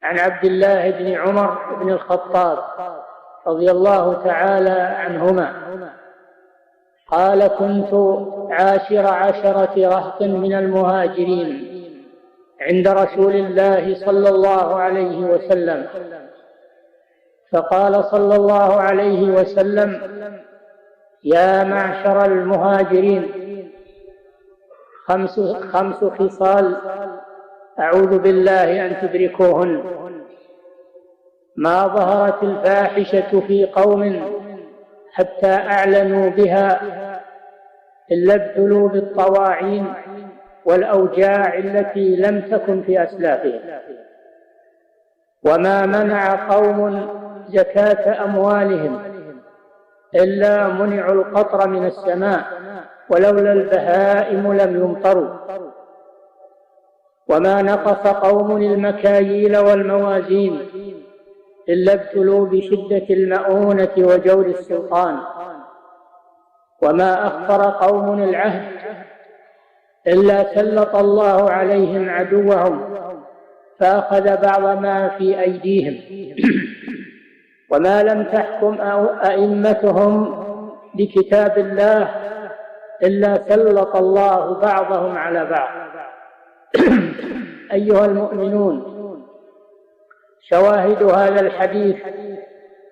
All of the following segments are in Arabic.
عن عبد الله بن عمر بن الخطاب رضي الله تعالى عنهما قال: كنت عاشر عشرة رهط من المهاجرين عند رسول الله صلى الله عليه وسلم، فقال صلى الله عليه وسلم: يا معشر المهاجرين، خمس خصال أعوذ بالله أن تدركوهن: ما ظهرت الفاحشة في قوم حتى أعلنوا بها إلا ابتلوا بالطواعين والأوجاع التي لم تكن في أسلافهم، وما منع قوم زكاة أموالهم إلا منعوا القطر من السماء ولولا البهائم لم يمطروا، وما نقص قوم المكاييل والموازين إلا ابتلوا بشدة المؤونة وجور السلطان، وما أخفر قوم العهد إلا سلط الله عليهم عدوهم فأخذ بعض ما في أيديهم، وما لم تحكم أئمتهم بكتاب الله إلا سلط الله بعضهم على بعض. أيها المؤمنون، شواهد هذا الحديث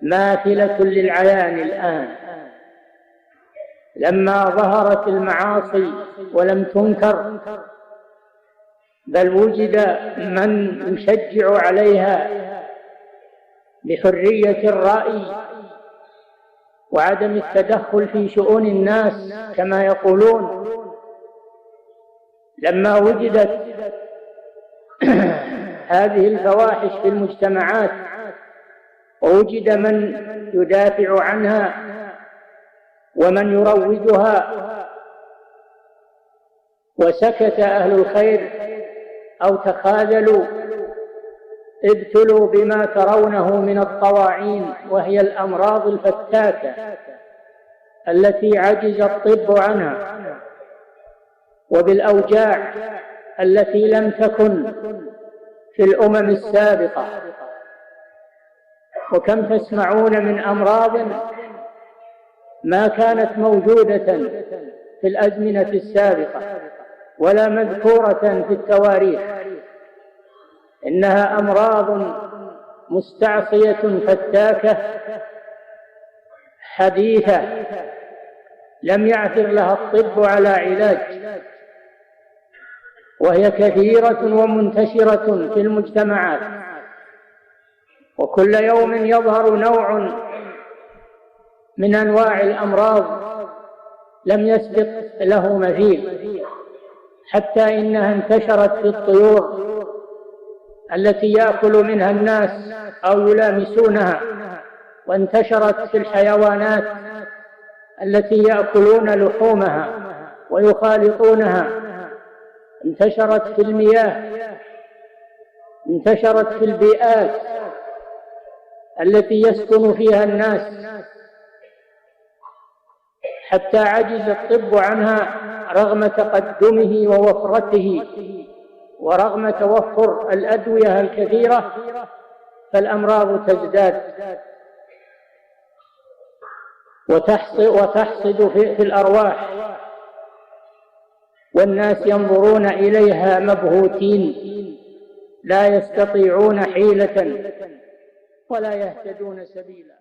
ماثلة للعيان الآن، لما ظهرت المعاصي ولم تنكر، بل وجد من يشجع عليها بحرية الرأي وعدم التدخل في شؤون الناس كما يقولون. لما وجدت هذه الفواحش في المجتمعات ووجد من يدافع عنها ومن يروجها وسكت أهل الخير أو تخاذلوا، ابتلوا بما ترونه من الطواعين، وهي الأمراض الفتاكة التي عجز الطب عنها، وبالأوجاع التي لم تكن في الأمم السابقة. وكم تسمعون من أمراض ما كانت موجودة في الأزمنة السابقة ولا مذكورة في التواريخ، إنها أمراض مستعصية فتاكة حديثة لم يعثر لها الطب على علاج، وهي كثيرة ومنتشرة في المجتمعات، وكل يوم يظهر نوع من أنواع الأمراض لم يسبق له مثيل، حتى إنها انتشرت في الطيور التي يأكل منها الناس أو يلامسونها، وانتشرت في الحيوانات التي يأكلون لحومها ويخالطونها، انتشرت في المياه، انتشرت في البيئات التي يسكن فيها الناس، حتى عجز الطب عنها رغم تقدمه ووفرته ورغم توفر الأدوية الكثيرة، فالأمراض تزداد وتحصد في الأرواح، والناس ينظرون إليها مبهوتين لا يستطيعون حيلة ولا يهتدون سبيلا.